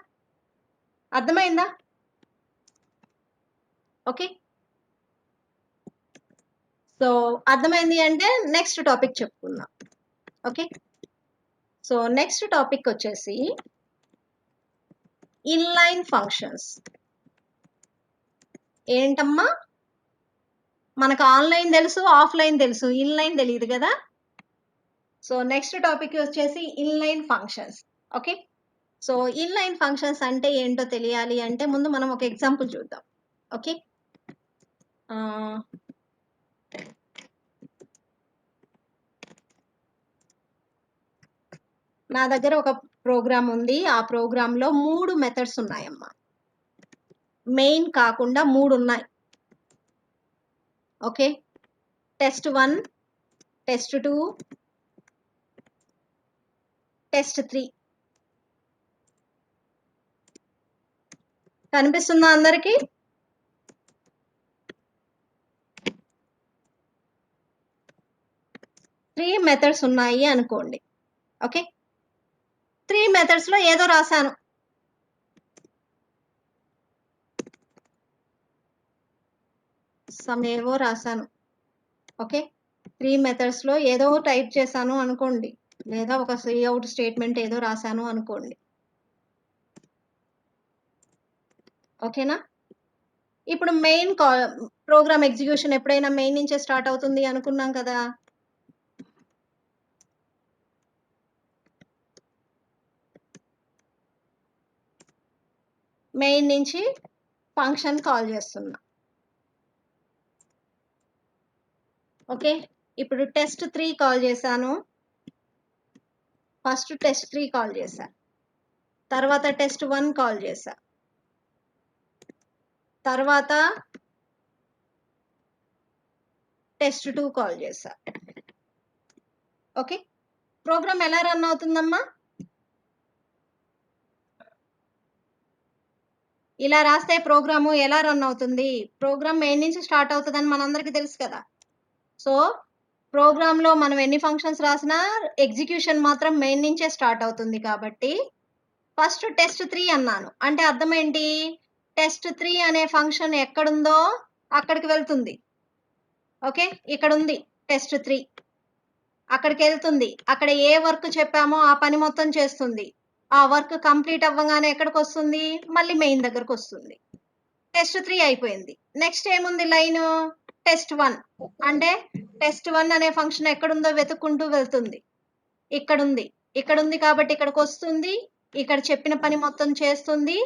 అర్థమైందా? ఓకే, సో అర్థమైంది అంటే నెక్స్ట్ టాపిక్ చెప్పుకుందాం. ఓకే, సో నెక్స్ట్ టాపిక్ వచ్చేసి ఇన్లైన్ ఫంక్షన్స్. ఏంటమ్మా? మనకు ఆన్లైన్ తెలుసు, ఆఫ్లైన్ తెలుసు, ఇన్లైన్ తెలియదు కదా. సో నెక్స్ట్ టాపిక్ వచ్చేసి inline functions. Okay, so inline functions అంటే ఏంటో తెలియాలి అంటే ముందు మనం ఒక ఎగ్జాంపుల్ చూద్దాం. ఓకే, నా దగ్గర ఒక ప్రోగ్రామ్ ఉంది. ఆ ప్రోగ్రామ్ లో 3 మెథడ్స్ ఉన్నాయమ్మా. మెయిన్ కాకుండా 3 ఉన్నాయి. Okay, test 1, test 2, test 3. కనిపిస్తుందా అందరికి? త్రీ మెథడ్స్ ఉన్నాయి అనుకోండి. ఓకే, 3 మెథడ్స్ లో ఏదో రాశాను. ఏవో రాశాను. ఓకే, 3 మెథడ్స్ లో ఏదో టైప్ చేశాను అనుకోండి, లేదా ఒక అవుట్ స్టేట్మెంట్ ఏదో రాశాను అనుకోండి. ఓకేనా? ఇప్పుడు మెయిన్ ప్రోగ్రామ్ ఎగ్జిక్యూషన్ ఎప్పుడైనా మెయిన్ నుంచే స్టార్ట్ అవుతుంది అనుకున్నాం కదా. మెయిన్ నుంచి ఫంక్షన్ కాల్ చేస్తున్నా. ఓకే, ఇప్పుడు టెస్ట్ 3 కాల్ చేశాను. ఫస్ట్ టెస్ట్ 3 కాల్ చేశా, తర్వాత టెస్ట్ 1 కాల్ చేశా, తర్వాత టెస్ట్ 2 కాల్ చేశా. ఓకే, ప్రోగ్రామ్ ఎలా రన్ అవుతుందమ్మా? ఇలా రాస్తే ప్రోగ్రాము ఎలా రన్ అవుతుంది? ప్రోగ్రామ్ మెయిన్ నుంచి స్టార్ట్ అవుతుందని మనందరికీ తెలుసు కదా. సో ప్రోగ్రామ్ లో మనం ఎన్ని ఫంక్షన్స్ రాసినా ఎగ్జిక్యూషన్ మాత్రం మెయిన్ నుంచే స్టార్ట్ అవుతుంది. కాబట్టి ఫస్ట్ టెస్ట్ 3 అన్నాను అంటే అర్థం ఏంటి? టెస్ట్ 3 అనే ఫంక్షన్ ఎక్కడుందో అక్కడికి వెళ్తుంది. ఓకే, ఇక్కడ ఉంది టెస్ట్ 3, అక్కడికి వెళ్తుంది. అక్కడ ఏ వర్క్ చెప్పామో ఆ పని మొత్తం చేస్తుంది. ఆ వర్క్ కంప్లీట్ అవ్వగానే ఎక్కడికి వస్తుంది? మళ్ళీ మెయిన్ దగ్గరకు వస్తుంది. టెస్ట్ 3 అయిపోయింది. నెక్స్ట్ ఏముంది లైన్? టెస్ట్ 1 అంటే టెస్ట్ 1 అనే ఫంక్షన్ ఎక్కడుందో వెతుక్కుంటూ వెళ్తుంది. ఇక్కడుంది కాబట్టి ఇక్కడికి వస్తుంది. ఇక్కడ చెప్పిన పని మొత్తం చేస్తుంది.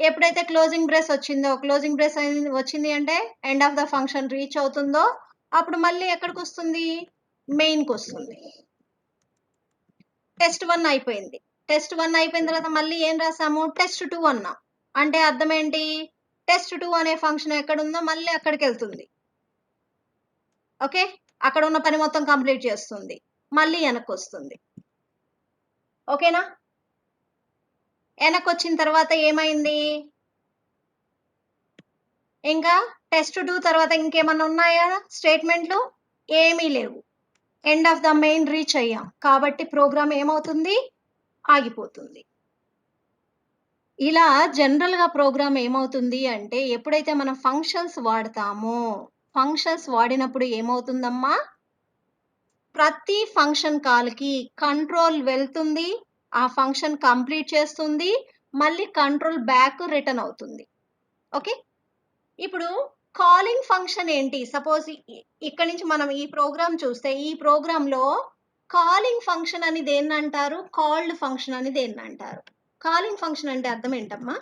ఎప్పుడైతే క్లోజింగ్ బ్రేస్ వచ్చిందో, క్లోజింగ్ బ్రేస్ వచ్చింది అంటే end of the function reach అవుతుందో అప్పుడు మళ్ళీ ఎక్కడికి వస్తుంది? మెయిన్కి వస్తుంది. టెస్ట్ 1 అయిపోయింది. టెస్ట్ 1 అయిపోయిన తర్వాత మళ్ళీ ఏం రాసాము? టెస్ట్ 2 అన్నాం అంటే అర్థం ఏంటి? టెస్ట్ 2 అనే ఫంక్షన్ ఎక్కడుందో మళ్ళీ అక్కడికి వెళ్తుంది. ఓకే, అక్కడ ఉన్న పని మొత్తం కంప్లీట్ చేస్తుంది, మళ్ళీ వెనక్కి వస్తుంది. ఓకేనా? వెనక్కి వచ్చిన తర్వాత ఏమైంది? ఇంకా టెస్ట్ 2 తర్వాత ఇంకేమన్నా ఉన్నాయా స్టేట్మెంట్లు? ఏమీ లేవు. End of the main reach అయ్యాం కాబట్టి ప్రోగ్రామ్ ఏమవుతుంది? ఆగిపోతుంది. ఇలా జనరల్ గా ప్రోగ్రామ్ ఏమవుతుంది అంటే ఎప్పుడైతే మనం ఫంక్షన్స్ వాడతామో, ఫంక్షన్స్ వాడినప్పుడు ఏమవుతుందమ్మా? ప్రతి ఫంక్షన్ కాల్ కి కంట్రోల్ వెళ్తుంది, ఆ ఫంక్షన్ కంప్లీట్ చేస్తుంది, మళ్ళీ కంట్రోల్ బ్యాక్ రిటర్న్ అవుతుంది. ఓకే, ఇప్పుడు కాలింగ్ ఫంక్షన్ ఏంటి? సపోజ్ ఇక్కడ నుంచి మనం ఈ ప్రోగ్రామ్ చూస్తే ఈ ప్రోగ్రామ్ లో కాలింగ్ ఫంక్షన్ అని దేన్ని అంటారు? కాల్డ్ ఫంక్షన్ అని దేన్ని అంటారు? కాలింగ్ ఫంక్షన్ అంటే అర్థం ఏంటమ్మా?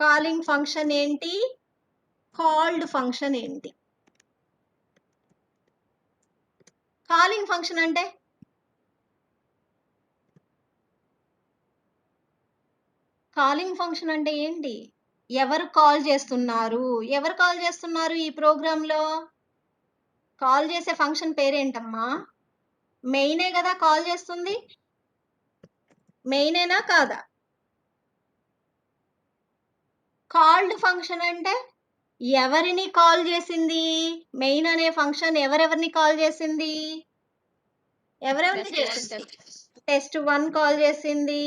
కాలింగ్ ఫంక్షన్ ఏంటి? కాల్డ్ ఫంక్షన్ ఏంటి? కాలింగ్ ఫంక్షన్ అంటే కాలింగ్ ఫంక్షన్ అంటే ఏంటి? ఎవరు కాల్ చేస్తున్నారు? ఎవరు కాల్ చేస్తున్నారు ఈ ప్రోగ్రామ్ లో? కాల్ చేసే ఫంక్షన్ పేరేంటమ్మా? మెయినే కదా కాల్ చేస్తుంది. మెయినేనా కాదా? కాల్డ్ ఫంక్షన్ అంటే ఎవరిని కాల్ చేసింది? మెయిన్ అనే ఫంక్షన్ ఎవరెవరిని కాల్ చేసింది? ఎవరెవరిని చేసింది? టెస్ట్ 1 కాల్ చేసింది,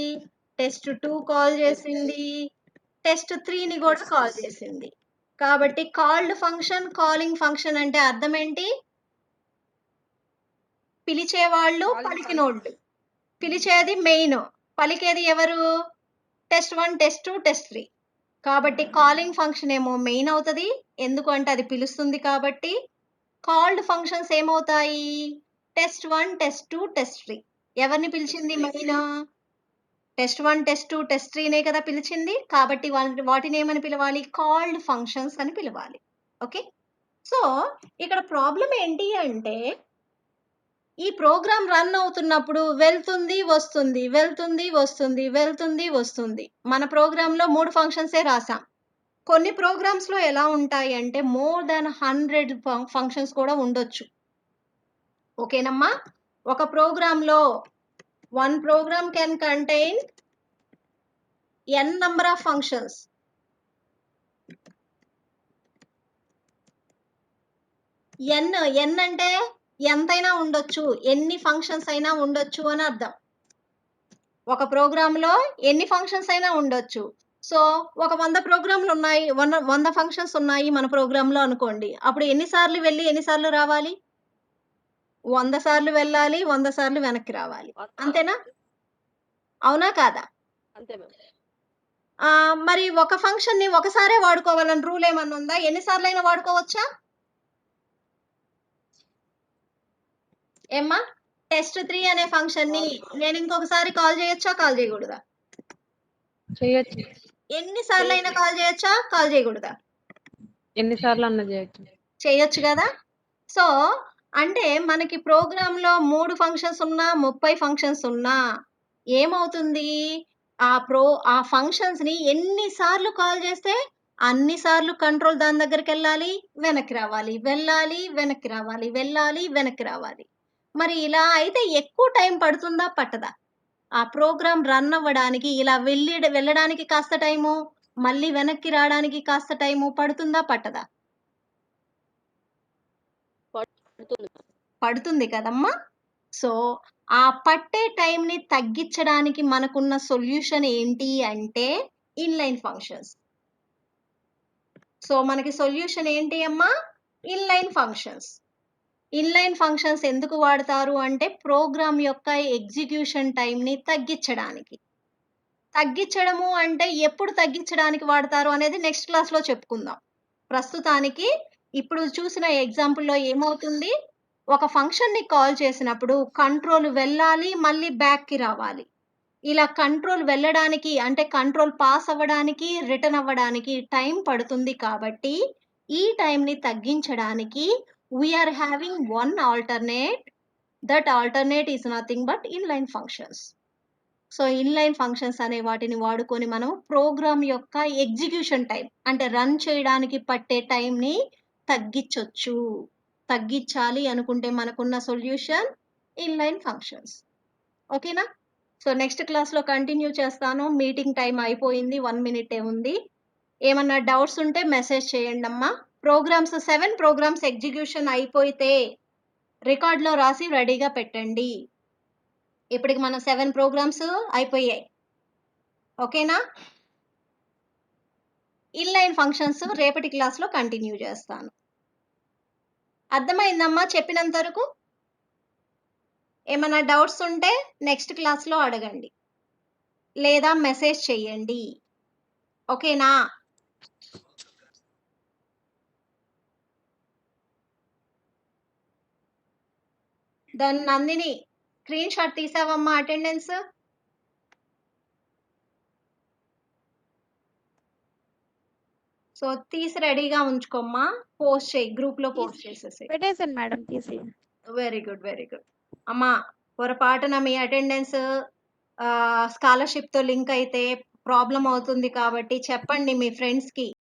టెస్ట్ 2 కాల్ చేసింది, టెస్ట్ 3ని కూడా కాల్ చేసింది. కాబట్టి కాల్డ్ ఫంక్షన్, కాలింగ్ ఫంక్షన్ అంటే అర్థం ఏంటి? పిలిచేవాళ్ళు, పలికినోళ్ళు. పిలిచేది మెయిన్, పలికేది ఎవరు? Test 1, test 2, test 3. కాబట్టి కాలింగ్ ఫంక్షన్ ఏమో మెయిన్ అవుతుంది, ఎందుకంటే అది పిలుస్తుంది కాబట్టి. కాల్డ్ ఫంక్షన్స్ ఏమవుతాయి? Test 1, test 2, test 3. ఎవరిని పిలిచింది మెయిన్? టెస్ట్ 1, టెస్ట్ 2, టెస్ట్ 3నే కదా పిలిచింది. కాబట్టి వాటిని ఏమని పిలవాలి? కాల్డ్ ఫంక్షన్స్ అని పిలవాలి. ఓకే, సో ఇక్కడ ప్రాబ్లం ఏంటి అంటే ఈ ప్రోగ్రామ్ రన్ అవుతున్నప్పుడు వెళ్తుంది వస్తుంది, వెళ్తుంది వస్తుంది, వెళ్తుంది వస్తుంది. మన ప్రోగ్రామ్ లో 3 ఫంక్షన్సే రాసాం. కొన్ని ప్రోగ్రామ్స్ లో ఎలా ఉంటాయి అంటే మోర్ దాన్ 100 ఫంక్షన్స్ కూడా ఉండొచ్చు. ఓకేనమ్మా? ఒక ప్రోగ్రామ్ లో one program can contain n number of functions. n అంటే ఎంతైనా ఉండొచ్చు, ఎన్ని ఫంక్షన్స్ అయినా ఉండొచ్చు అని అర్థం. ఒక ప్రోగ్రామ్ లో ఎన్ని ఫంక్షన్స్ అయినా ఉండొచ్చు. సో ఒక 100 ప్రోగ్రామ్లు ఉన్నాయి, 100 ఫంక్షన్స్ ఉన్నాయి మన ప్రోగ్రామ్ లో అనుకోండి. అప్పుడు ఎన్నిసార్లు వెళ్ళి ఎన్నిసార్లు రావాలి? 100 సార్లు వెళ్ళాలి, 100 సార్లు వెనక్కి రావాలి. అంతేనా? అవునా కాదా? అంతే మ్యామ్. మరి ఒక ఫంక్షన్ ని ఒకసారే వాడుకోవాలని రూల్ ఏమన్నా ఉందా? ఎన్నిసార్లు అయినా వాడుకోవచ్చా? ఏమ్మా, టెస్ట్ 3 అనే ఫంక్షన్ ని నేను ఇంకొకసారి కాల్ చేయొచ్చా, కాల్ చేయకూడదా? చేయొచ్చు. ఎన్నిసార్లు అయినా కాల్ చేయొచ్చా, కాల్ చేయకూడదా? ఎన్నిసార్లు అన్న చేయొచ్చు. చేయొచ్చు కదా. సో అంటే మనకి ప్రోగ్రామ్‌లో 3 ఫంక్షన్స్ ఉన్నా, 30 ఫంక్షన్స్ ఉన్నా ఏమవుతుంది? ఆ ఫంక్షన్స్‌ని ఎన్ని సార్లు కాల్ చేస్తే అన్ని సార్లు కంట్రోల్ దాని దగ్గరికెళ్ళాలి, వెనక్కి రావాలి, వెళ్ళాలి, వెనక్కి రావాలి, వెళ్ళాలి, వెనక్కి రావాలి. మరి ఇలా అయితే ఎక్కువ టైం పడుతుందా? పట్టదా? ఆ ప్రోగ్రామ్ రన్ అవ్వడానికి ఇలా వెళ్ళడానికి కాస్త టైము, మళ్ళీ వెనక్కి రాడానికి కాస్త టైము పడుతుందా? పట్టదా? పడుతుంది. పడుతుంది కదమ్మా! సో, ఆ పట్టే టైంని తగ్గించడానికి మనకున్న సొల్యూషన్ ఏంటి అంటే ఇన్‌లైన్ ఫంక్షన్స్. సో, మనకి సొల్యూషన్ ఏంటి అమ్మా? Inline functions. ఇన్‌లైన్ ఫంక్షన్స్ ఎందుకు వాడతారు అంటే ప్రోగ్రామ్ యొక్క ఎగ్జిక్యూషన్ టైంని తగ్గించడానికి. తగ్గించడము అంటే ఎప్పుడు తగ్గించడానికి వాడతారు అనేది నెక్స్ట్ క్లాస్‌లో చెప్పుకుందాం. ప్రస్తుతానికి ఇప్పుడు చూసిన ఎగ్జాంపుల్‌లో ఏమవుతుంది? ఒక ఫంక్షన్‌ని కాల్ చేసినప్పుడు కంట్రోల్ వెళ్ళాలి, మళ్ళీ బ్యాక్‌కి రావాలి. ఇలా కంట్రోల్ వెళ్ళడానికి అంటే కంట్రోల్ పాస్ అవ్వడానికి, రిటర్న్ అవ్వడానికి టైం పడుతుంది కాబట్టి, ఈ టైంని తగ్గించడానికి we are having one alternate. That alternate is nothing but inline functions. So, inline functions అనే వాటిని వాడుకొని మనం ప్రోగ్రామ్ యొక్క ఎగ్జిక్యూషన్ టైం అంటే రన్ చేయడానికి పట్టే టైంని తగ్గించొచ్చు. తగ్గించాలి అనుకుంటే మనకున్న సొల్యూషన్ ఇన్‌లైన్ ఫంక్షన్స్. ఓకేనా? సో, నెక్స్ట్ క్లాస్‌లో కంటిన్యూ చేస్తాను. మీటింగ్ టైమ్ అయిపోయింది. 1 మినిటే ఉంది. ఏమన్నా డౌట్స్ ఉంటే మెసేజ్ చేయండమ్మా. 7 ప్రోగ్రామ్స్ ఎగ్జిక్యూషన్ అయిపోతే రికార్డ్‌లో రాసి రెడీగా పెట్టండి. ఇప్పటికి మనం 7 ప్రోగ్రామ్స్ అయిపోయాయి. ఓకేనా? ఇన్‌లైన్ ఫంక్షన్స్ రేపటి క్లాస్‌లో కంటిన్యూ చేస్తాను. అర్థమైందమ్మా చెప్పినంత వరకు? ఏమన్నా డౌట్స్ ఉంటే నెక్స్ట్ క్లాస్‌లో అడగండి. లేదా మెసేజ్ చెయ్యండి. ఓకేనా? దెన్ నందిని స్క్రీన్ షాట్ తీసావమ్మా అటెండెన్స్? సో, తీసి రెడీగా ఉంచుకోమ్మా. పోస్ట్ చేయి. గ్రూప్‌లో పోస్ట్ చేసేసేయి. పెట్టేసాను మేడం తీసి. Very good. Very good. అమ్మా పొరపాటున మీ అటెండెన్స్ స్కాలర్‌షిప్‌తో లింక్ అయితే ప్రాబ్లమ్ అవుతుంది కాబట్టి చెప్పండి మీ ఫ్రెండ్స్‌కి.